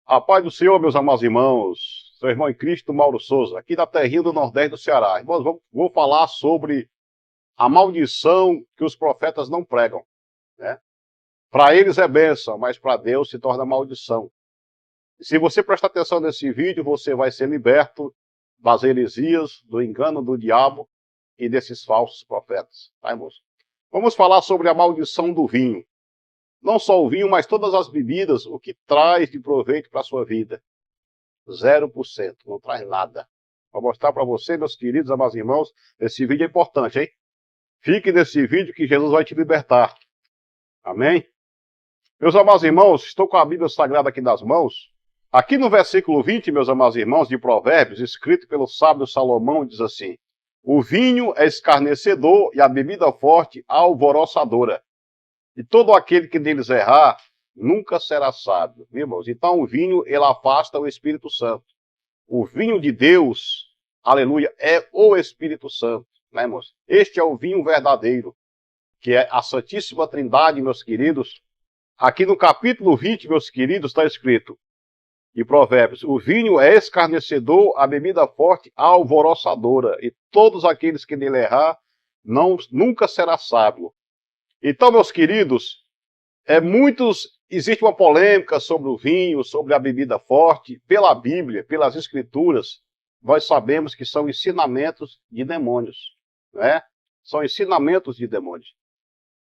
A paz do Senhor, meus amados irmãos, seu irmão em Cristo, Mauro Souza, aqui da terrinha do Nordeste do Ceará. Irmãos, vou falar sobre a maldição que os profetas não pregam, né? Para eles é bênção, mas para Deus se torna maldição. E se você prestar atenção nesse vídeo, você vai ser liberto das heresias, do engano do diabo e desses falsos profetas, tá, irmãos? Vamos falar sobre a maldição do vinho. Não só o vinho, mas todas as bebidas, o que traz de proveito para a sua vida. 0%, não traz nada. Vou mostrar para você, meus queridos amados irmãos, esse vídeo é importante, hein? Fique nesse vídeo que Jesus vai te libertar. Amém? Meus amados irmãos, estou com a Bíblia Sagrada aqui nas mãos. Aqui no versículo 20, meus amados irmãos, de Provérbios, escrito pelo sábio Salomão, diz assim: o vinho é escarnecedor e a bebida forte alvoroçadora. E todo aquele que neles errar, nunca será sábio, viu, irmãos? Então o vinho, ele afasta o Espírito Santo. O vinho de Deus, aleluia, é o Espírito Santo, né, irmãos? Este é o vinho verdadeiro, que é a Santíssima Trindade, meus queridos. Aqui no capítulo 20, meus queridos, está escrito, em Provérbios, o vinho é escarnecedor, a bebida forte alvoroçadora, e todos aqueles que nele errar, nunca será sábio. Então, meus queridos, existe uma polêmica sobre o vinho, sobre a bebida forte. Pela Bíblia, pelas Escrituras, nós sabemos que são ensinamentos de demônios, né? São ensinamentos de demônios.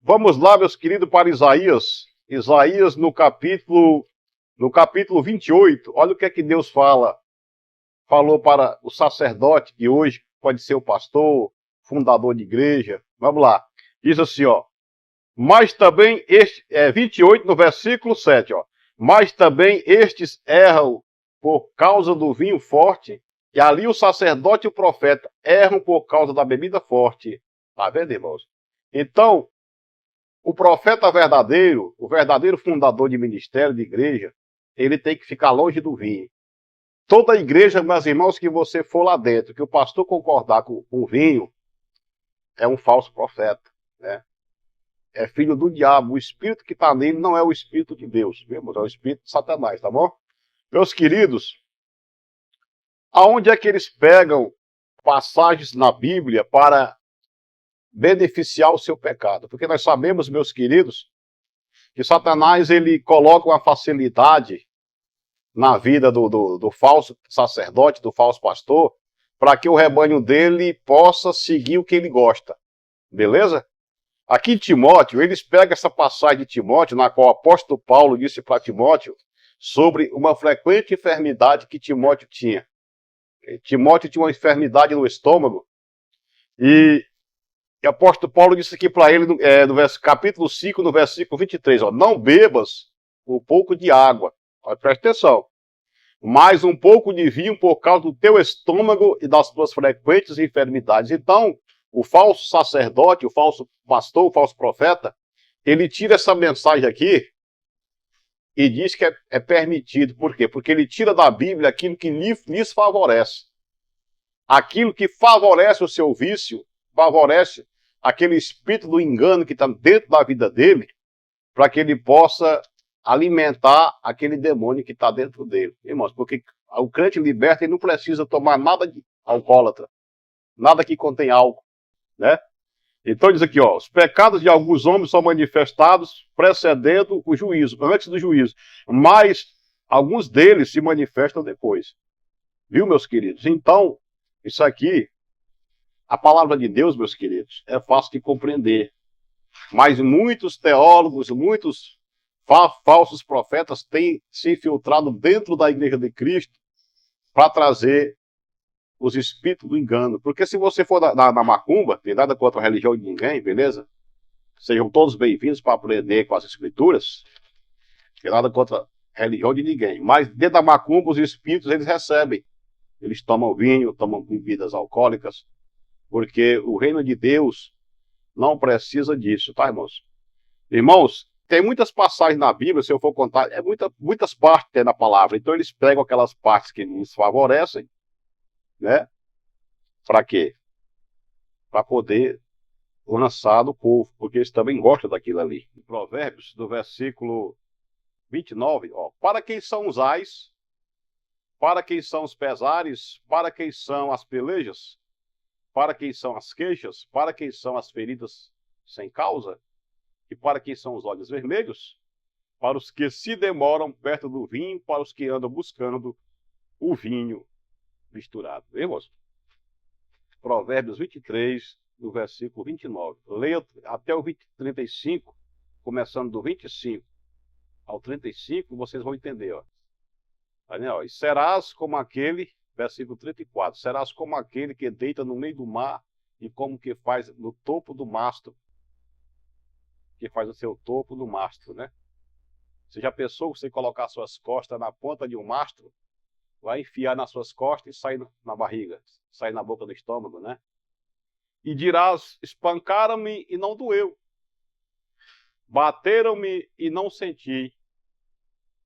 Vamos lá, meus queridos, para Isaías. Isaías no capítulo 28. Olha o que é que Deus falou para o sacerdote, que hoje pode ser o pastor, fundador de igreja. Vamos lá. Diz assim, ó. Mas também, 28 no versículo 7, ó. Mas também estes erram por causa do vinho forte, e ali o sacerdote e o profeta erram por causa da bebida forte. Tá vendo, irmãos? Então, o profeta verdadeiro, o verdadeiro fundador de ministério, de igreja, ele tem que ficar longe do vinho. Toda igreja, meus irmãos, que você for lá dentro, que o pastor concordar com o vinho, é um falso profeta, né? É filho do diabo. O espírito que está nele não é o espírito de Deus, viu? É o espírito de Satanás, tá bom? Meus queridos, aonde é que eles pegam passagens na Bíblia para beneficiar o seu pecado? Porque nós sabemos, meus queridos, que Satanás ele coloca uma facilidade na vida do falso sacerdote, do falso pastor, para que o rebanho dele possa seguir o que ele gosta. Beleza? Aqui em Timóteo, eles pegam essa passagem de Timóteo, na qual o apóstolo Paulo disse para Timóteo sobre uma frequente enfermidade que Timóteo tinha. Timóteo tinha uma enfermidade no estômago, e o apóstolo Paulo disse aqui para ele, no capítulo 5, no versículo 23, ó, não bebas um pouco de água, ó, presta atenção, mas um pouco de vinho por causa do teu estômago e das tuas frequentes enfermidades. Então, o falso sacerdote, o falso pastor, o falso profeta, ele tira essa mensagem aqui e diz que é permitido. Por quê? Porque ele tira da Bíblia aquilo que lhes favorece. Aquilo que favorece o seu vício, favorece aquele espírito do engano que está dentro da vida dele, para que ele possa alimentar aquele demônio que está dentro dele. Irmãos, porque o crente liberto ele não precisa tomar nada de alcoólatra, nada que contém álcool, né? Então diz aqui, ó, os pecados de alguns homens são manifestados precedendo o juízo, antes do juízo, mas alguns deles se manifestam depois. Viu, meus queridos? Então, isso aqui, a palavra de Deus, meus queridos, é fácil de compreender. Mas muitos teólogos, muitos falsos profetas têm se infiltrado dentro da igreja de Cristo para trazer os espíritos do engano. Porque se você for na macumba, tem nada contra a religião de ninguém, beleza? Sejam todos bem-vindos para aprender com as escrituras. Tem nada contra a religião de ninguém. Mas dentro da macumba, os espíritos, eles recebem. Eles tomam vinho, tomam bebidas alcoólicas, porque o reino de Deus não precisa disso, tá, irmãos? Irmãos, tem muitas passagens na Bíblia, se eu for contar, muitas partes tem na palavra. Então eles pegam aquelas partes que lhes favorecem, né? Para quê? Para poder lançar no povo, porque eles também gostam daquilo ali. Em Provérbios, do versículo 29, ó. Para quem são os ais? Para quem são os pesares? Para quem são as pelejas? Para quem são as queixas? Para quem são as feridas sem causa? E para quem são os olhos vermelhos? Para os que se demoram perto do vinho, para os que andam buscando o vinho misturado. Irmãos, Provérbios 23, do versículo 29. Leia até o 35, começando do 25 ao 35, vocês vão entender, ó. Aí, ó, e serás como aquele, versículo 34, serás como aquele que deita no meio do mar e como que faz no topo do mastro, que faz o seu topo do mastro, né? Você já pensou você colocar suas costas na ponta de um mastro? Vai enfiar nas suas costas e sair na barriga, sair na boca do estômago, né? E dirás, espancaram-me e não doeu. Bateram-me e não senti.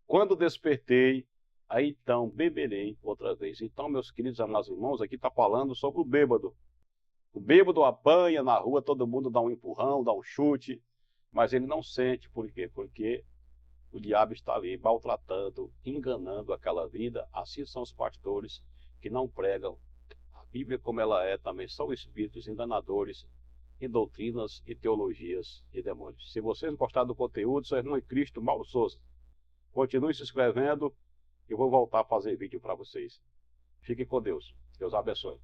Quando despertei, aí então beberei outra vez. Então, meus queridos amados irmãos, aqui está falando sobre o bêbado. O bêbado apanha na rua, todo mundo dá um empurrão, dá um chute, mas ele não sente. Por quê? Porque o diabo está ali maltratando, enganando aquela vida. Assim são os pastores que não pregam a Bíblia como ela é, também são espíritos enganadores em doutrinas e teologias e demônios. Se vocês gostaram do conteúdo, seu irmão em Cristo, Mauro Souza, continue se inscrevendo. Eu vou voltar a fazer vídeo para vocês. Fiquem com Deus. Deus abençoe.